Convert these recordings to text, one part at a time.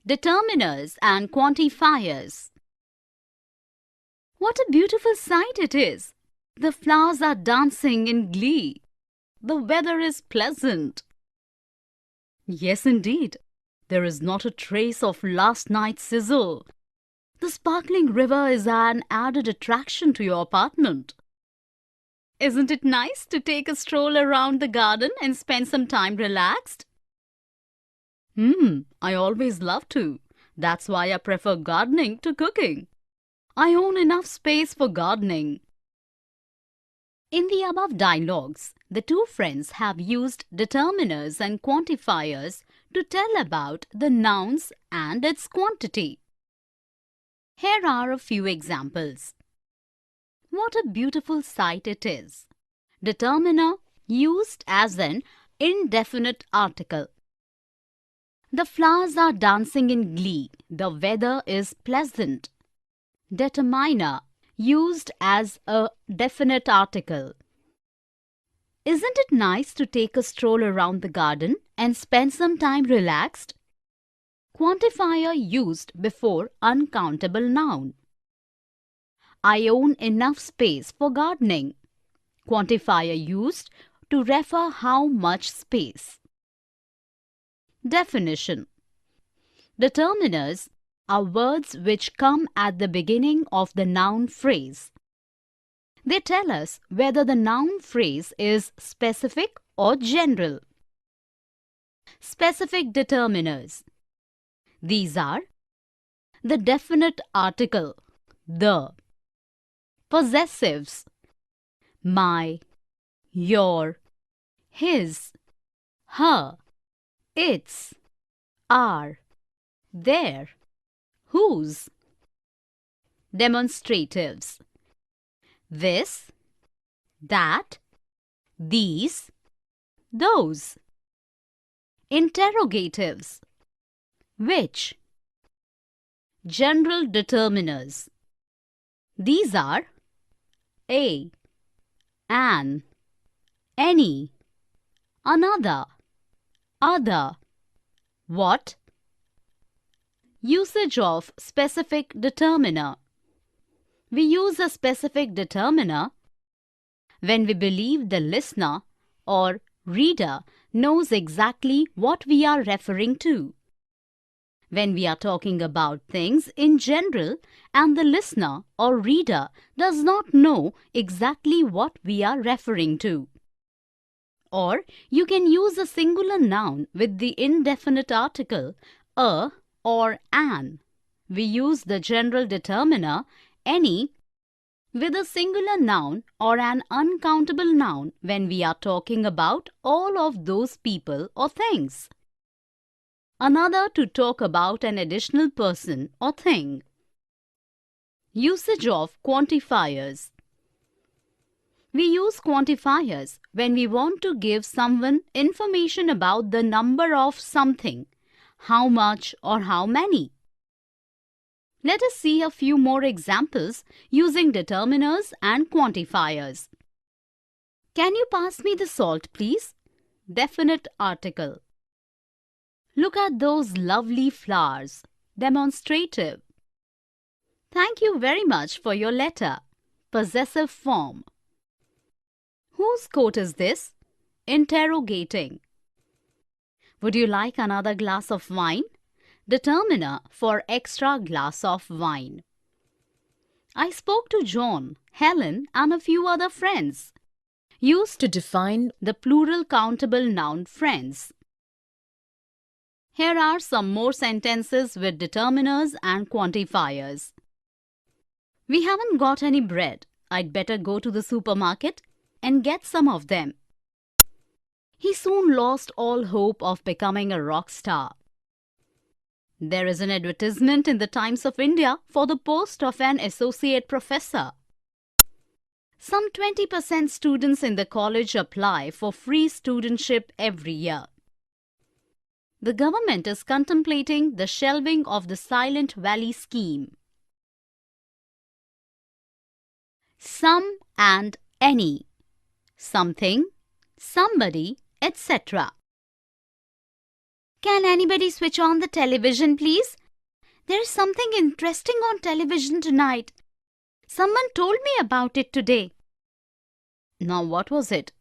Determiners and quantifiers. What a beautiful sight it is! The flowers are dancing in glee. The weather is pleasant. Yes, indeed. There is not a trace of last night's sizzle. The sparkling river is an added attraction to your apartment. Isn't it nice to take a stroll around the garden and spend some time relaxed? I always love to. That's why I prefer gardening to cooking. I own enough space for gardening. In the above dialogues, the two friends have used determiners and quantifiers to tell about the nouns and its quantity. Here are a few examples. What a beautiful sight it is. Determiner used as an indefinite article. The flowers are dancing in glee. The weather is pleasant. Determiner used as a definite article. Isn't it nice to take a stroll around the garden and spend some time relaxed? Quantifier used before uncountable noun. I own enough space for gardening. Quantifier used to refer how much space. Definition. Determiners are words which come at the beginning of the noun phrase. They tell us whether the noun phrase is specific or general. Specific determiners. These are the definite article, the, possessives, my, your, his, her, its, our, their, whose. Demonstratives. This, that, these, those. Interrogatives. Which. General determiners. These are a, an, any, another, other, what. Usage of specific determiner. We use a specific determiner when we believe the listener or reader knows exactly what we are referring to. When we are talking about things in general and the listener or reader does not know exactly what we are referring to. Or you can use a singular noun with the indefinite article a or an. We use the general determiner any with a singular noun or an uncountable noun when we are talking about all of those people or things. Another to talk about an additional person or thing. Usage of quantifiers. We use quantifiers when we want to give someone information about the number of something, how much or how many. Let us see a few more examples using determiners and quantifiers. Can you pass me the salt, please? Definite article. Look at those lovely flowers. Demonstrative. Thank you very much for your letter. Possessive form. Whose coat is this? Interrogating. Would you like another glass of wine? Determiner for extra glass of wine. I spoke to John, Helen, and a few other friends. Used to define the plural countable noun friends. Here are some more sentences with determiners and quantifiers. We haven't got any bread. I'd better go to the supermarket and get some of them. He soon lost all hope of becoming a rock star. There is an advertisement in the Times of India for the post of an associate professor. Some 20% students in the college apply for free studentship every year. The government is contemplating the shelving of the Silent Valley scheme. Some and any. Something, somebody, etc. Can anybody switch on the television, please? There is something interesting on television tonight. Someone told me about it today. Now, what was it?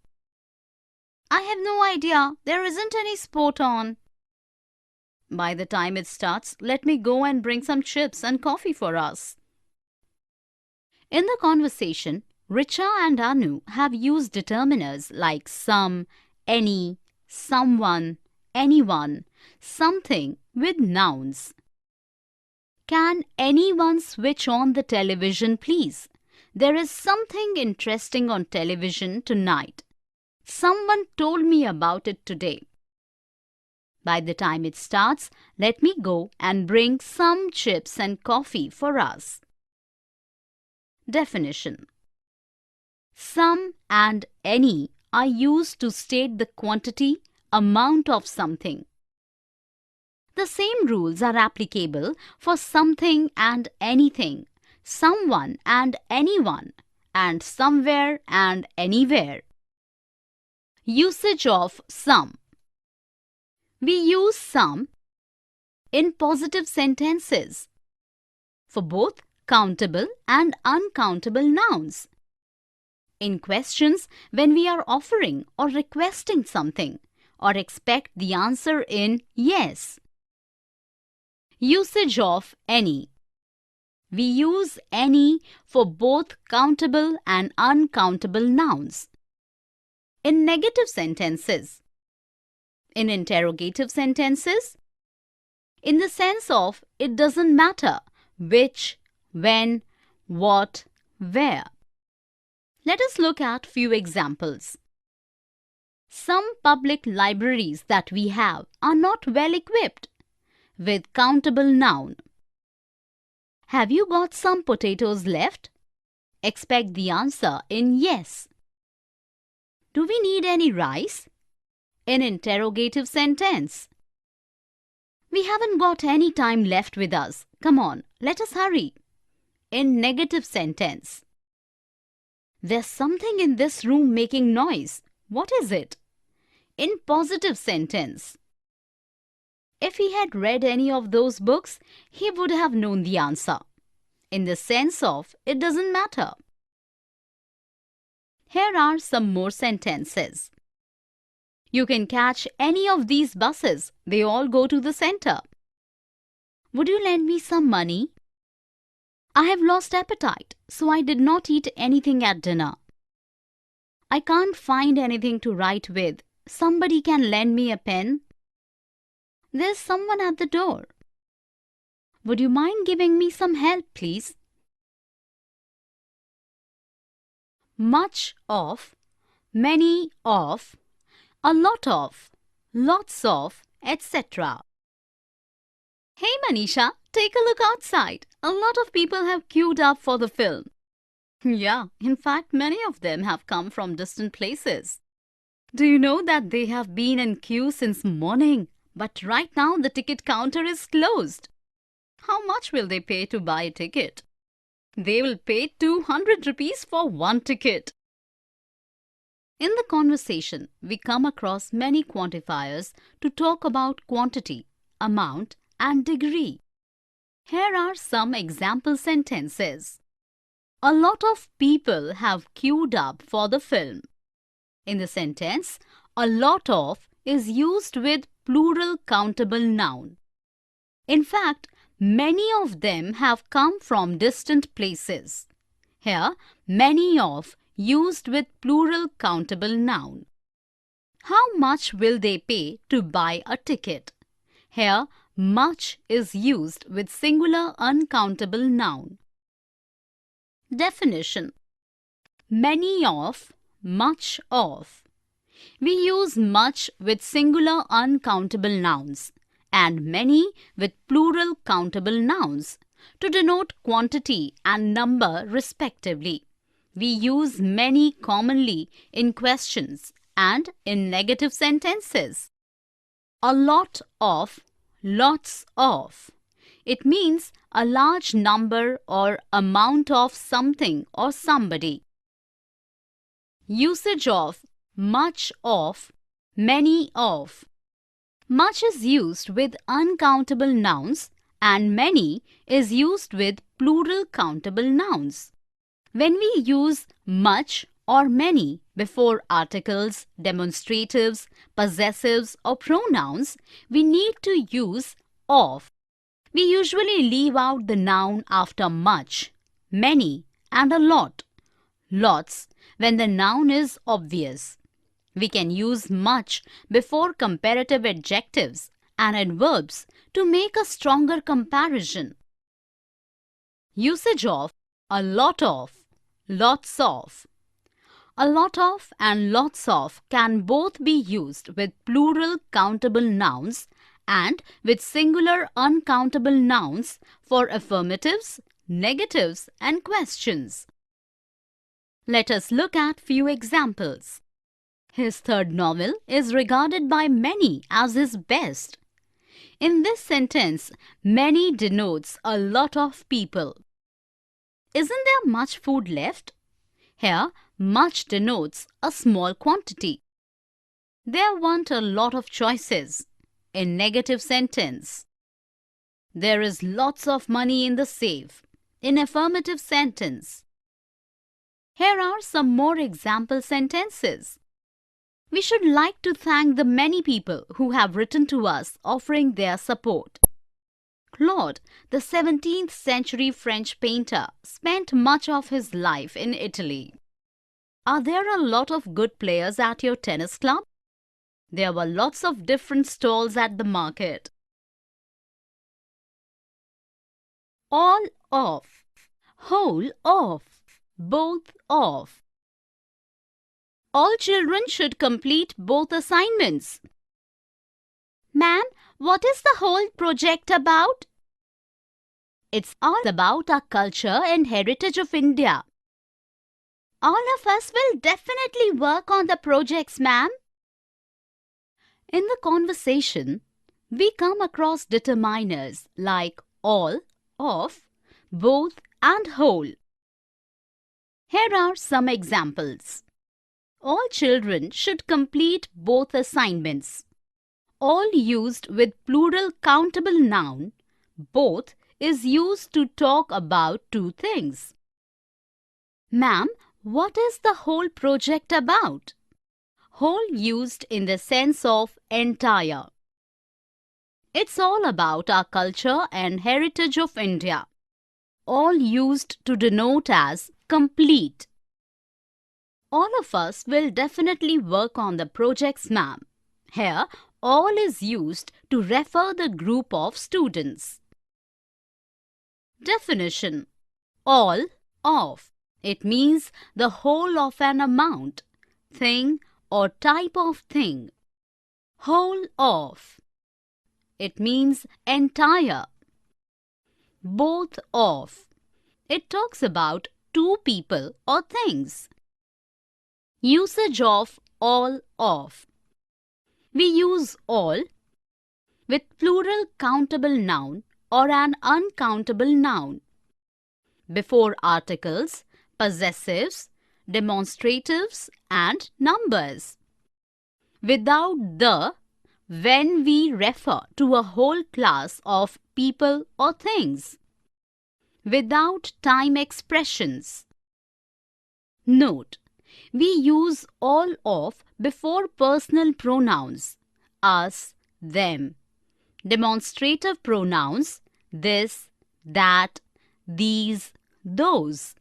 I have no idea. There isn't any sport on. By the time it starts, let me go and bring some chips and coffee for us. In the conversation, Richa and Anu have used determiners like some, any, someone, anyone, something with nouns. Can anyone switch on the television, please? There is something interesting on television tonight. Someone told me about it today. By the time it starts, let me go and bring some chips and coffee for us. Definition. Some and any are used to state the quantity, amount of something. The same rules are applicable for something and anything, someone and anyone, and somewhere and anywhere. Usage of some. We use some in positive sentences for both countable and uncountable nouns. In questions when we are offering or requesting something or expect the answer in yes. Usage of any. We use any for both countable and uncountable nouns. In negative sentences. In interrogative sentences. In the sense of it doesn't matter which, when, what, where. Let us look at few examples. Some public libraries that we have are not well equipped with countable noun. Have you got some potatoes left? Expect the answer in yes. Do we need any rice? In interrogative sentence. We haven't got any time left with us. Come on, let us hurry. In negative sentence. There's something in this room making noise. What is it? In positive sentence. If he had read any of those books, he would have known the answer. In the sense of it doesn't matter. Here are some more sentences. You can catch any of these buses. They all go to the center. Would you lend me some money? I have lost appetite, so I did not eat anything at dinner. I can't find anything to write with. Somebody can lend me a pen? There's someone at the door. Would you mind giving me some help, please? Much of, many of, a lot of, lots of, etc. Hey Manisha, take a look outside. A lot of people have queued up for the film. Yeah, in fact, many of them have come from distant places. Do you know that they have been in queue since morning? But right now the ticket counter is closed. How much will they pay to buy a ticket? They will pay 200 rupees for one ticket. In the conversation, we come across many quantifiers to talk about quantity, amount, and degree. Here are some example sentences. A lot of people have queued up for the film. In the sentence, a lot of is used with plural countable noun. In fact, many of them have come from distant places. Here, many of used with plural countable noun. How much will they pay to buy a ticket? Here, much is used with singular uncountable noun. Definition. Many of, much of. We use much with singular uncountable nouns and many with plural countable nouns to denote quantity and number respectively. We use many commonly in questions and in negative sentences. A lot of, lots of. It means a large number or amount of something or somebody. Usage of, much of, many of. Much is used with uncountable nouns and many is used with plural countable nouns. When we use much or many before articles, demonstratives, possessives or pronouns, we need to use of. We usually leave out the noun after much, many and a lot, lots, when the noun is obvious. We can use much before comparative adjectives and adverbs to make a stronger comparison. Usage of a lot of, lots of. A lot of and lots of can both be used with plural countable nouns and with singular uncountable nouns for affirmatives, negatives and questions. Let us look at few examples. His third novel is regarded by many as his best. In this sentence, many denotes a lot of people. Isn't there much food left? Here, much denotes a small quantity. There weren't a lot of choices. In negative sentence. There is lots of money in the safe. In affirmative sentence. Here are some more example sentences. We should like to thank the many people who have written to us offering their support. Claude, the 17th century French painter, spent much of his life in Italy. Are there a lot of good players at your tennis club? There were lots of different stalls at the market. All of, whole of, both of. All children should complete both assignments. Ma'am, what is the whole project about? It's all about our culture and heritage of India. All of us will definitely work on the projects, ma'am. In the conversation, we come across determiners like all, of, both and whole. Here are some examples. All children should complete both assignments. All used with plural countable noun, both is used to talk about two things. Ma'am, what is the whole project about? Whole used in the sense of entire. It's all about our culture and heritage of India. All used to denote as complete. All of us will definitely work on the projects, ma'am. Here, all is used to refer the group of students. Definition. All of. It means the whole of an amount, thing or type of thing. Whole of. It means entire. Both of. It talks about two people or things. Usage of all of. We use all with plural countable noun or an uncountable noun before articles, possessives, demonstratives and numbers. Without the when we refer to a whole class of people or things. Without time expressions. Note, we use all of before personal pronouns, us, them. Demonstrative pronouns, this, that, these, those.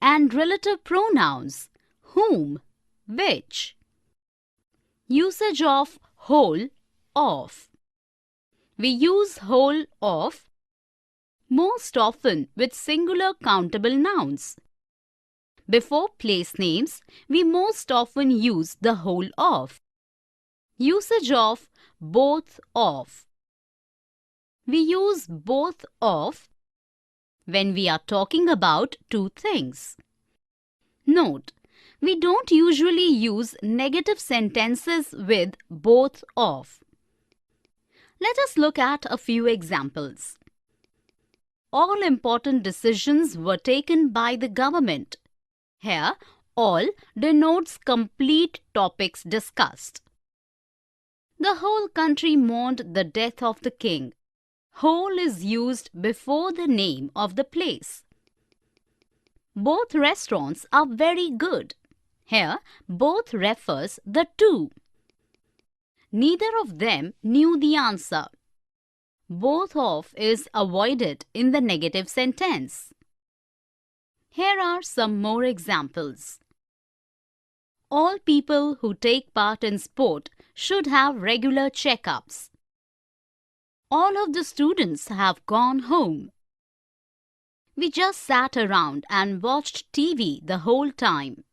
And relative pronouns, whom, which. Usage of whole of. We use whole of most often with singular countable nouns. Before place names, we most often use the whole of. Usage of both of. We use both of when we are talking about two things. Note, we don't usually use negative sentences with both of. Let us look at a few examples. All important decisions were taken by the government. Here, all denotes complete topics discussed. The whole country mourned the death of the king. Whole is used before the name of the place. Both restaurants are very good. Here, both refers the two. Neither of them knew the answer. Both of is avoided in the negative sentence. Here are some more examples. All people who take part in sport should have regular checkups. All of the students have gone home. We just sat around and watched TV the whole time.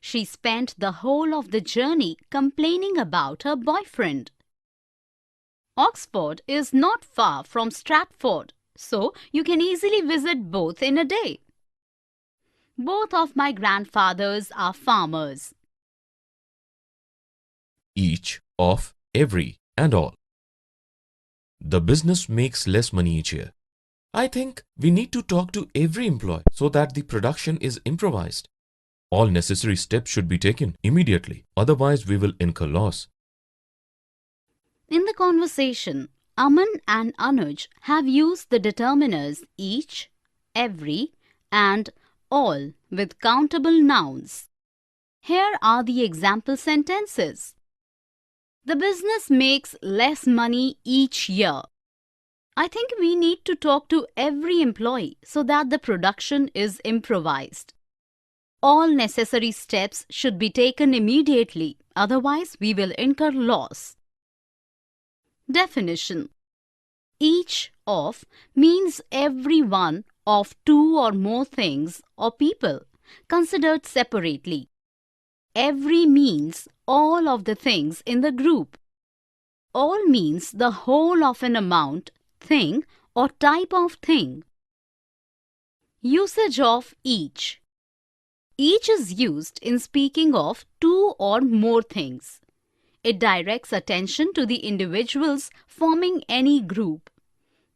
She spent the whole of the journey complaining about her boyfriend. Oxford is not far from Stratford, so you can easily visit both in a day. Both of my grandfathers are farmers. Each, of, every, and all. The business makes less money each year. I think we need to talk to every employee so that the production is improvised. All necessary steps should be taken immediately, otherwise we will incur loss. In the conversation, Aman and Anuj have used the determiners each, every, and all with countable nouns. Here are the example sentences. The business makes less money each year. I think we need to talk to every employee so that the production is improvised. All necessary steps should be taken immediately, otherwise we will incur loss. Definition. Each of means every one of two or more things or people considered separately. Every means all of the things in the group. All means the whole of an amount, thing or type of thing. Usage of each. Each is used in speaking of two or more things. It directs attention to the individuals forming any group.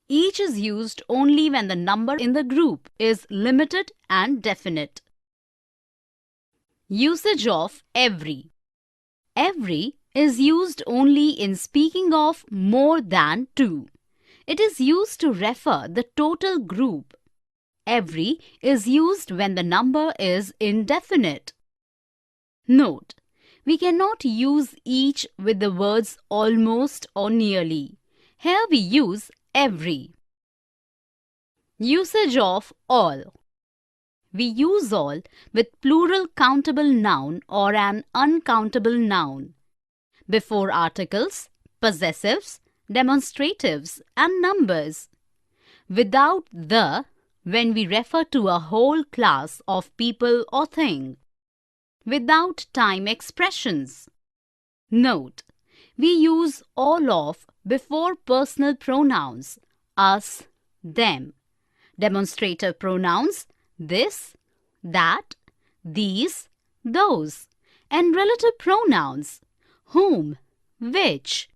Each is used only when the number in the group is limited and definite. Usage of every. Every is used only in speaking of more than two. It is used to refer the total group. Every is used when the number is indefinite. Note: we cannot use each with the words almost or nearly. Here we use every. Usage of all. We use all with plural countable noun or an uncountable noun. Before articles, possessives, demonstratives, and numbers. Without the, when we refer to a whole class of people or thing. Without time expressions. Note: we use all of before personal pronouns, us, them. Demonstrative pronouns, this, that, these, those. And relative pronouns, whom, which.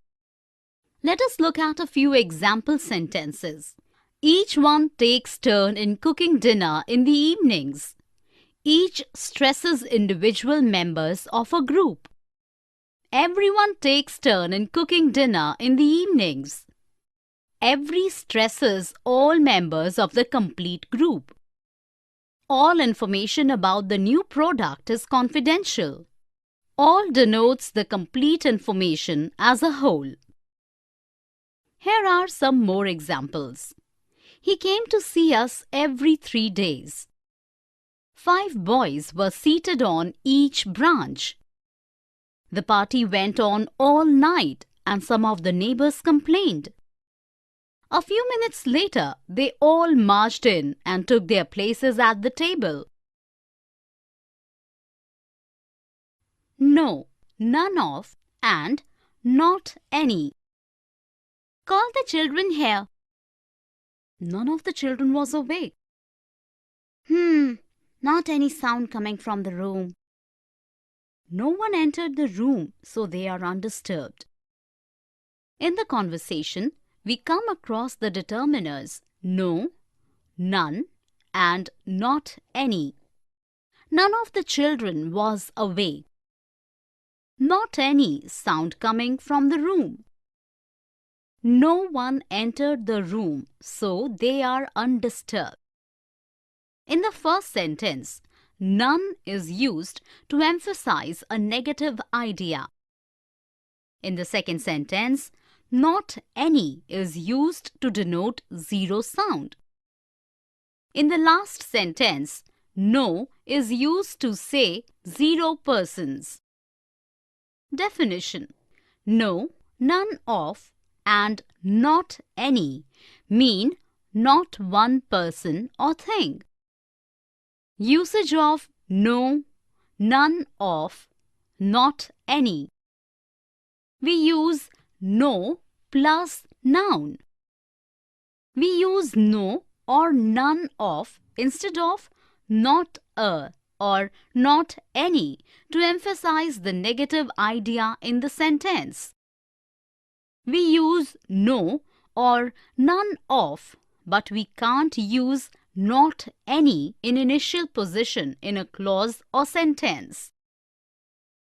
Let us look at a few example sentences. Each one takes turn in cooking dinner in the evenings. Each stresses individual members of a group. Everyone takes turn in cooking dinner in the evenings. Every stresses all members of the complete group. All information about the new product is confidential. All denotes the complete information as a whole. Here are some more examples. He came to see us every 3 days. 5 boys were seated on each branch. The party went on all night and some of the neighbors complained. A few minutes later, they all marched in and took their places at the table. No, none of, and not any. Call the children here. None of the children was awake. Not any sound coming from the room. No one entered the room, so they are undisturbed. In the conversation, we come across the determiners no, none, and not any. None of the children was awake. not any sound coming from the room. No one entered the room, so they are undisturbed. In the first sentence, none is used to emphasize a negative idea. In the second sentence, not any is used to denote zero sound. In the last sentence, no is used to say 0 persons. Definition: no, none of, and not any mean not one person or thing. Usage of no, none of, not any. We use no plus noun. We use no or none of instead of not a or not any to emphasize the negative idea in the sentence. We use no or none of, but we can't use not any in initial position in a clause or sentence.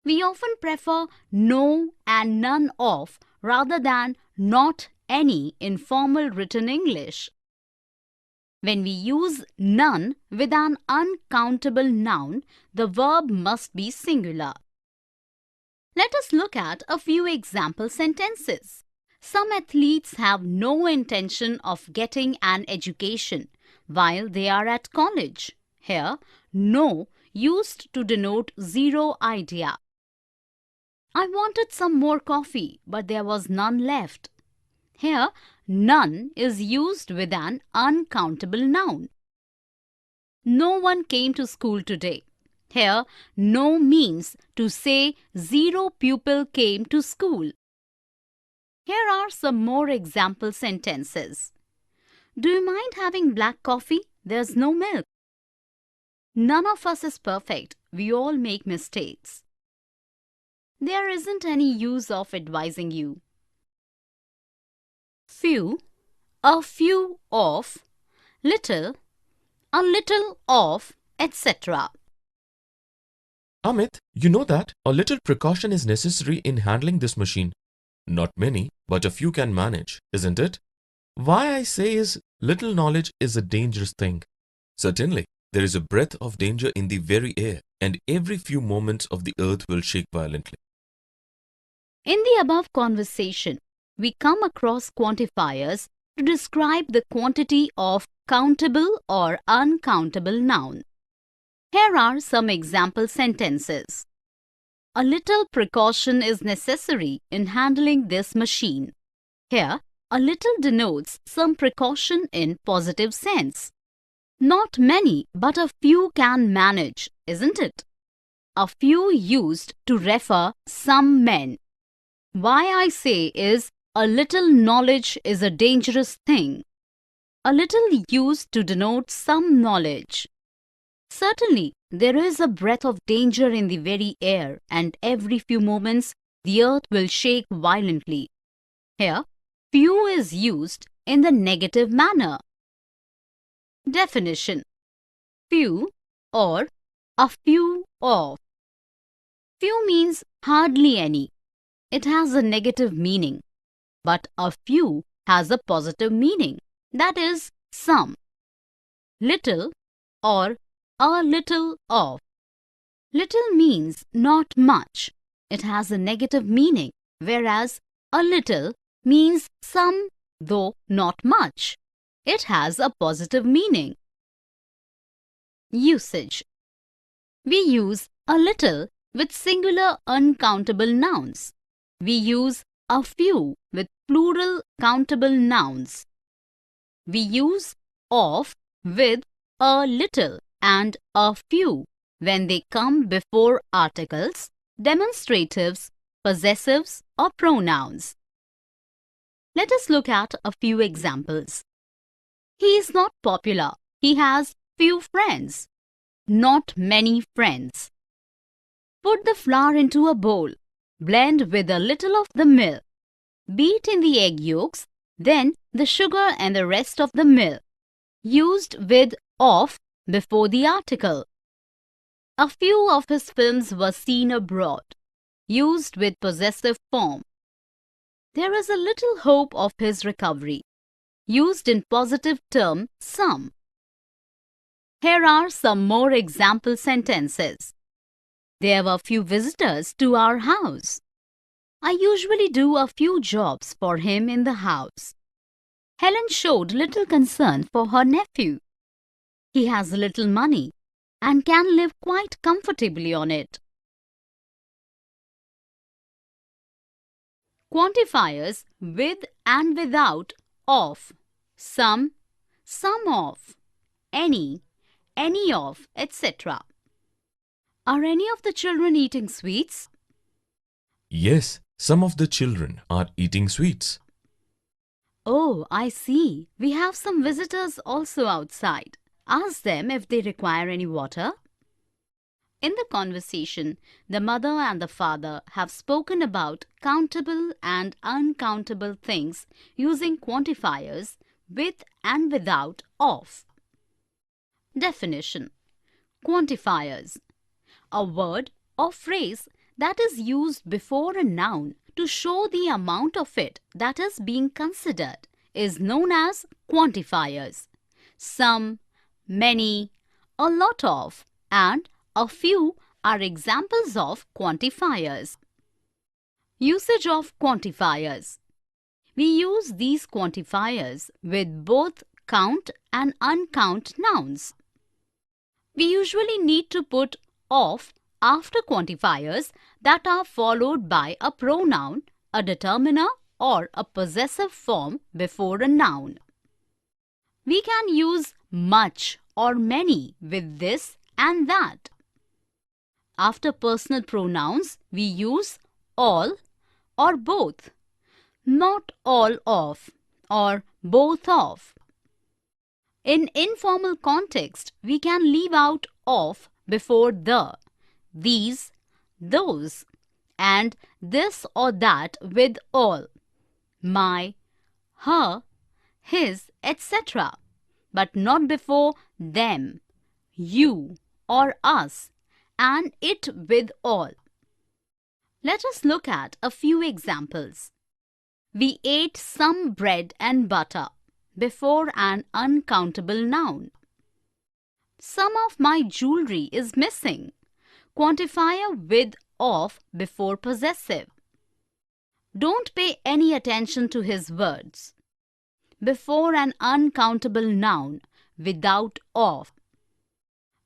We often prefer no and none of rather than not any in formal written English. When we use none with an uncountable noun, the verb must be singular. Let us look at a few example sentences. Some athletes have no intention of getting an education while they are at college. Here, no used to denote zero idea. I wanted some more coffee, but there was none left. Here, none is used with an uncountable noun. No one came to school today. Here, no means to say 0 pupil came to school. Here are some more example sentences. Do you mind having black coffee? There's no milk. None of us is perfect. We all make mistakes. There isn't any use of advising you. Few, a few of, little, a little of, etc. Amit, you know that a little precaution is necessary in handling this machine. Not many, but a few can manage, isn't it? Why I say is, little knowledge is a dangerous thing. Certainly, there is a breath of danger in the very air, and every few moments of the earth will shake violently. In the above conversation, we come across quantifiers to describe the quantity of countable or uncountable noun. Here are some example sentences. A little precaution is necessary in handling this machine. Here, a little denotes some precaution in positive sense. Not many, but a few can manage, isn't it? A few used to refer some men. Why I say is, a little knowledge is a dangerous thing. A little used to denote some knowledge. Certainly, there is a breath of danger in the very air, and every few moments the earth will shake violently. Here, few is used in the negative manner. Definition: few or a few of. Few means hardly any. It has a negative meaning, but a few has a positive meaning, that is, some. Little or a little of. Little means not much. It has a negative meaning, whereas a little means some, though not much. It has a positive meaning. Usage: we use a little with singular uncountable nouns. We use a few with plural countable nouns. We use of with a little and a few when they come before articles, demonstratives, possessives, or pronouns. Let us look at a few examples. He is not popular. He has few friends. Not many friends. Put the flour into a bowl. Blend with a little of the milk. Beat in the egg yolks, then the sugar and the rest of the milk. Used with of before the article. A few of his films were seen abroad. used with possessive form. There is a little hope of his recovery, used in positive term some. Here are some more example sentences. There were few visitors to our house. I usually do a few jobs for him in the house. Helen showed little concern for her nephew. He has little money and can live quite comfortably on it. Quantifiers with and without of, some of, any of, etc. Are any of the children eating sweets? Yes, some of the children are eating sweets. Oh, I see. We have some visitors also outside. Ask them if they require any water. In the conversation, the mother and the father have spoken about countable and uncountable things using quantifiers with and without of. Definition: Quantifiers: a word or phrase that is used before a noun to show the amount of it that is being considered is known as quantifiers. Some, many, a lot of, and a few are examples of quantifiers. Usage of quantifiers: we use these quantifiers with both count and uncount nouns. We usually need to put of after quantifiers that are followed by a pronoun, a determiner, or a possessive form before a noun. We can use much or many with this and that. After personal pronouns, we use all or both, not all of or both of. In informal context, we can leave out of before the, these, those, and this or that with all, my, her, his, etc., but not before them, you, or us, and it with all. Let us look at a few examples. We ate some bread and butter before an uncountable noun. Some of my jewelry is missing. Quantifier with of before possessive. Don't pay any attention to his words. Before an uncountable noun without of.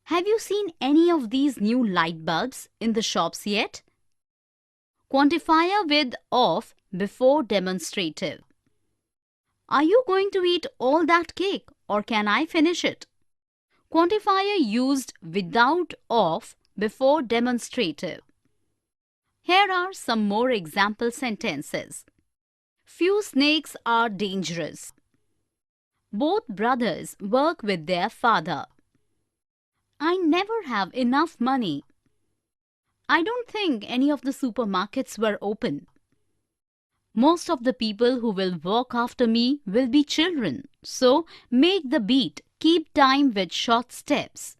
Have you seen any of these new light bulbs in the shops yet? Quantifier with of before demonstrative. Are you going to eat all that cake or can I finish it? Quantifier used without of before demonstrative. Here are some more example sentences. Few snakes are dangerous. Both brothers work with their father. I never have enough money. I don't think any of the supermarkets were open. Most of the people who will walk after me will be children, so make the beat keep time with short steps.